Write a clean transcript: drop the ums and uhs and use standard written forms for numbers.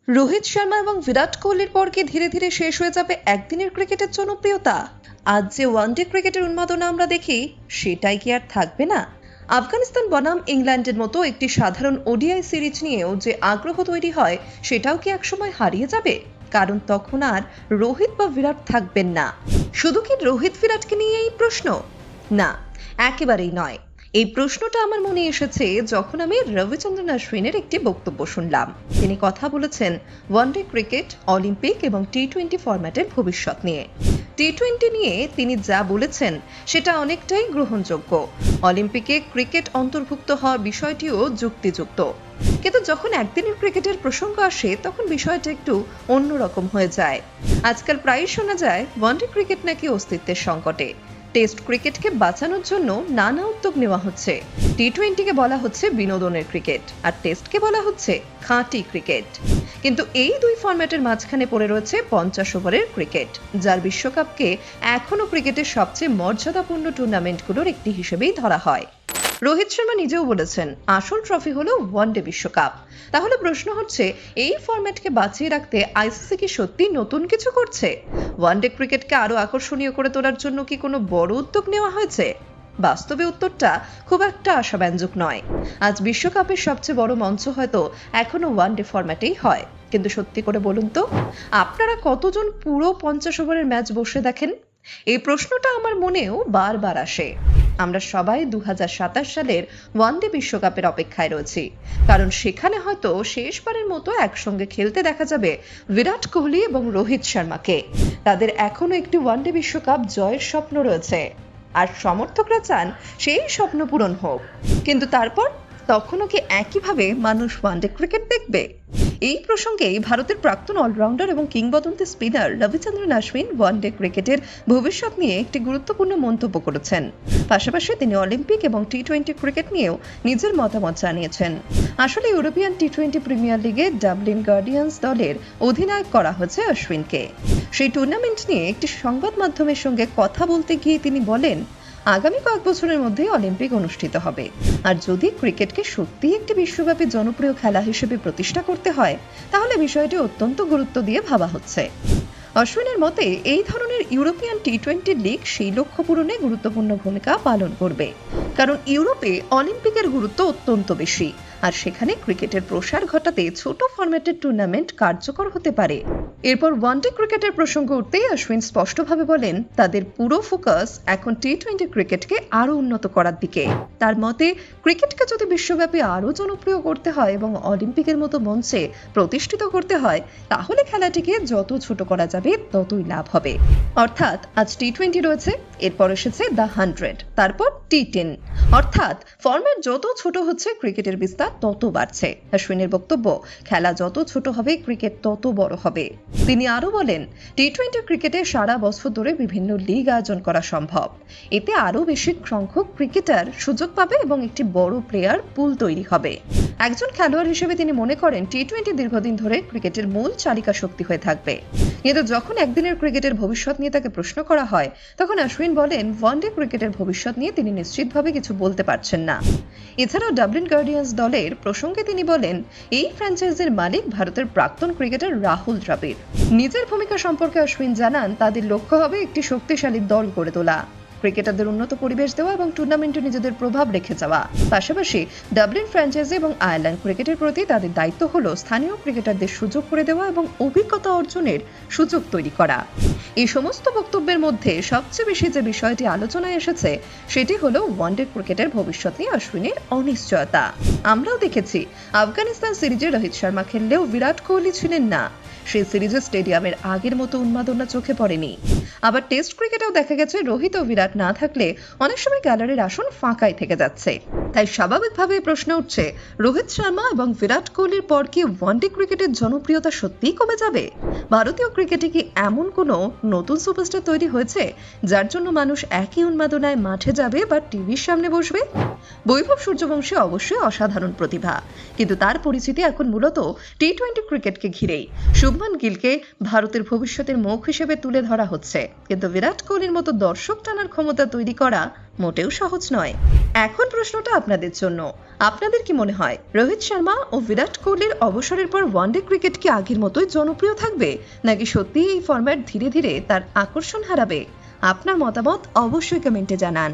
রোহিত শর্মা এবং বিরাট কোহলির পর কি ধীরে ধীরে শেষ হয়ে যাবে একদিনের ক্রিকেটের জনপ্রিয়তা? আজ যে ওয়ানডে ক্রিকেটের উন্মাদনা আমরা দেখি, সেটাই কি আর থাকবে না? আফগানিস্তান বনাম ইংল্যান্ডের মতো একটি সাধারণ ওডিআই সিরিজ নিয়েও যে আগ্রহ তৈরি হয়, সেটাও কি একসময় হারিয়ে যাবে? কারণ তখন আর রোহিত বা বিরাট থাকবেন না। শুধু কি রোহিত বিরাটকে নিয়ে এই প্রশ্ন? না, একেবারেই নয়। এই প্রশ্নটা আমার মনে এসেছে যখন আমি রবিচন্দ্রন অশ্বিনের একটি বক্তব্য শুনলাম। তিনি কথা বলেছেন ওয়ানডে ক্রিকেট, অলিম্পিক এবং টি-20 ফরম্যাটের ভবিষ্যৎ নিয়ে। টি-20 নিয়ে তিনি যা বলেছেন সেটা অনেকটাই গ্রহণযোগ্য। অলিম্পিকে ক্রিকেট অন্তর্ভুক্ত হওয়ার বিষয়টিও যুক্তিযুক্ত। কিন্তু যখন একদিনের ক্রিকেটের প্রসঙ্গ আসে, তখন বিষয়টা একটু অন্যরকম হয়ে যায়। আজকাল প্রায়ই শোনা যায় ওয়ানডে ক্রিকেট নাকি অস্তিত্বের সংকটে। টেস্ট ক্রিকেটকে বাঁচানোর জন্য নানা উদ্যোগ নেওয়া হচ্ছে। টি-20কে বলা হচ্ছে বিনোদনের ক্রিকেট, আর টেস্টকে বলা হচ্ছে খাঁটি ক্রিকেট। কিন্তু এই দুই ফরম্যাটের মাঝখানে পড়ে রয়েছে 50 ওভারের ক্রিকেট, যার বিশ্বকাপকে এখনো ক্রিকেটের সবচেয়ে মর্যাদাপূর্ণ টুর্নামেন্টগুলোর একটি হিসেবেই ধরা হয়। রোহিত শর্মা নিজেও বলেছেন আসল ট্রফি হলো ওয়ানডে বিশ্বকাপ। তাহলে প্রশ্ন হচ্ছে, এই ফরম্যাটকে বাঁচিয়ে রাখতে আইসিসি কি সত্যি নতুন কিছু করছে? ওয়ানডে ক্রিকেটকে আরো আকর্ষণীয় করে তোলার জন্য কি কোনো বড় উদ্যোগ নেওয়া হয়েছে? বাস্তবে উত্তরটা খুব একটা আশাব্যঞ্জক নয়। আজ বিশ্বকাপের সবচেয়ে বড় মঞ্চ হয়তো এখনো ওয়ানডে ফরম্যাটেই হয়। কিন্তু সত্যি করে বলুন তো, আপনারা কতজন পুরো 50 ওভারের ম্যাচ বসে দেখেন? এই প্রশ্নটা আমার মনেও বারবার আসে। আমরা সবাই 2027 সালের ওয়ানডে বিশ্বকাপের অপেক্ষায় রয়েছি, কারণ সেখানে হয়তো শেষবারের মতো একসঙ্গে খেলতে দেখা যাবে বিরাট কোহলি এবং রোহিত শর্মাকে। তাদের এখনো একটি ওয়ানডে বিশ্বকাপ জয়ের স্বপ্ন রয়েছে, আর সমর্থকরা চান সেই স্বপ্ন পূরণ হোক। কিন্তু তারপর তখনও কি একইভাবে মানুষ ওয়ানডে ক্রিকেট দেখবে? এই প্রসঙ্গে ভারতের প্রাক্তন অলরাউন্ডার এবং কিংবদন্তি স্পিনার রবিচন্দ্রন অশ্বিন ওয়ানডে ক্রিকেটের ভবিষ্যৎ নিয়ে একটি গুরুত্বপূর্ণ মন্তব্য করেছেন। পাশাপাশি তিনি অলিম্পিক এবং টি-20 ক্রিকেট নিয়েও নিজের মতামত জানিয়েছেন। আসলে ইউরোপিয়ান টি-20 প্রিমিয়ার লিগে ডাবলিন গার্ডিয়ান্স দলের অধিনায়ক করা হয়েছে অশ্বিনকে। সেই টুর্নামেন্ট নিয়ে একটি সংবাদ মাধ্যমের সঙ্গে কথা বলতে গিয়ে তিনি বলেন, আগামী কয়েক বছরের মধ্যে অলিম্পিক অনুষ্ঠিত হবে, আর যদি ক্রিকেটকে সত্যি একটি বিশ্বব্যাপী জনপ্রিয় খেলা হিসেবে প্রতিষ্ঠা করতে হয়, তাহলে বিষয়টি অত্যন্ত গুরুত্ব দিয়ে ভাবা হচ্ছে। অশ্বিনের মতে এই ধরনের ইউরোপিয়ান টি-20 লিগ সেই লক্ষ্য পূরণে গুরুত্বপূর্ণ ভূমিকা পালন করবে, কারণ ইউরোপে অলিম্পিকের গুরুত্ব অত্যন্ত বেশি, আর সেখানে ক্রিকেটের প্রসার ঘটাতে ছোট ফরম্যাটের টুর্নামেন্ট কার্যকর হতে পারে। এরপর ওয়ানডে ক্রিকেটের প্রসঙ্গ উঠতেই অশ্বিন স্পষ্টভাবে বলেন, তাদের পুরো ফোকাস এখন টি-20 ক্রিকেটকে আরো উন্নত করার দিকে। তার মতে, ক্রিকেটকে যদি বিশ্বব্যাপী আরো জনপ্রিয় করতে হয় এবং অলিম্পিকের মতো মঞ্চে প্রতিষ্ঠিত করতে হয়, তাহলে খেলাটিকে যত ছোট করা যাবে ততই লাভ হবে। অর্থাৎ আজ টি-20 রয়েছে, এরপর এসেছে দ্য 100, তারপর টি-10। অর্থাৎ ফরম্যাট যত ছোট হচ্ছে, ক্রিকেটের বিস্তার তত বাড়ছে। অশ্বিনের বক্তব্য, খেলা যত ছোট হবে ক্রিকেট তত বড় হবে। তিনি আরো বলেন, টি-20 ক্রিকেটে সারা বছর ধরে বিভিন্ন লিগ আয়োজন করা সম্ভব। এতে আরো বেশি সংখ্যক ক্রিকেটার সুযোগ পাবে এবং একটি বড় প্লেয়ার পুল তৈরি হবে। একজন খেলোয়াড় হিসেবে তিনি মনে করেন টি-20 দীর্ঘদিন ধরে ক্রিকেটের মূল চালিকা শক্তি হয়ে থাকবে। কিন্তু যখন একদিনের ক্রিকেটের ভবিষ্যৎ নিয়ে তাকে প্রশ্ন করা হয়, তখন অশ্বিন বলেন ওয়ানডে ক্রিকেটের ভবিষ্যৎ নিয়ে তিনি নিশ্চিতভাবে কিছু বলতে পারছেন না। এছাড়াও ডাবলিন গার্ডিয়ান্স দলের প্রসঙ্গে তিনি বলেন, এই ফ্র্যাঞ্চাইজির মালিক ভারতের প্রাক্তন ক্রিকেটার রাহুল দ্রাবিড়। নিজের ভূমিকা সম্পর্কে অশ্বিন জানান, তাদের লক্ষ্য হবে একটি শক্তিশালী দল গড়ে তোলা, ক্রিকেটারদের উন্নত পরিবেশ দেওয়া এবং টুর্নামেন্টে নিজেদের প্রভাব রেখে যাওয়া। পাশাপাশি ডাবলিন ফ্র্যাঞ্চাইজি এবং আয়ারল্যান্ড ক্রিকেটের প্রতি তাদের দায়িত্ব হলো স্থানীয় ক্রিকেটারদের সুযোগ করে দেওয়া এবং অভিজ্ঞতা অর্জনের সুযোগ তৈরি করা। এই সমস্ত বক্তব্যের মধ্যে সবচেয়ে বেশি যে বিষয়টি আলোচনায় এসেছে, সেটি হলো ওয়ানডে ক্রিকেটের ভবিষ্যৎ নিয়ে অশ্বিনের অনিশ্চয়তা। আমরাও দেখেছি আফগানিস্তান সিরিজে রোহিত শর্মা খেললেও বিরাট কোহলি ছিলেন না। সেই সিরিজে স্টেডিয়ামের আগের মতো উন্মাদনা চোখে পড়েনি। আবার টেস্ট ক্রিকেটেও দেখা গেছে রোহিত ও বিরাট না থাকলে অনেক সময় গ্যালারির আসন ফাঁকাই থেকে যাচ্ছে। তাই স্বাভাবিকভাবে প্রশ্ন উঠছে, রোহিত শর্মা এবং বিরাট কোহলির পর কি ওয়ানডে ক্রিকেটের জনপ্রিয়তা সত্যিই কমে যাবে? ভারতীয় ক্রিকেটে কি এমন কোনো নতুন সুপারস্টার তৈরি হয়েছে যার জন্য মানুষ একই উন্মাদনায় মাঠে যাবে বা টিভির সামনে বসবে? বৈভব সূর্যবংশী অবশ্যই অসাধারণ প্রতিভা, কিন্তু তার পরিচিতি এখন মূলত টি-20 ক্রিকেটকে ঘিরেই। শুভমান গিলকে ভারতের ভবিষ্যতের মুখ হিসেবে তুলে ধরা হচ্ছে। হচ্ছে, কিন্তু বিরাট কোহলির মতো দর্শক টানার ক্ষমতা তৈরি করা মোটেও সহজ নয়। এখন প্রশ্নটা আপনাদের জন্য, আপনাদের কি মনে হয় রোহিত শর্মা ও বিরাট কোহলির অবসরের পর ওয়ানডে ক্রিকেট কি আগের মতোই জনপ্রিয় থাকবে, নাকি সত্যিই এই ফরম্যাট ধীরে ধীরে তার আকর্ষণ হারাবে? আপনার মতামত অবশ্যই কমেন্টে জানান।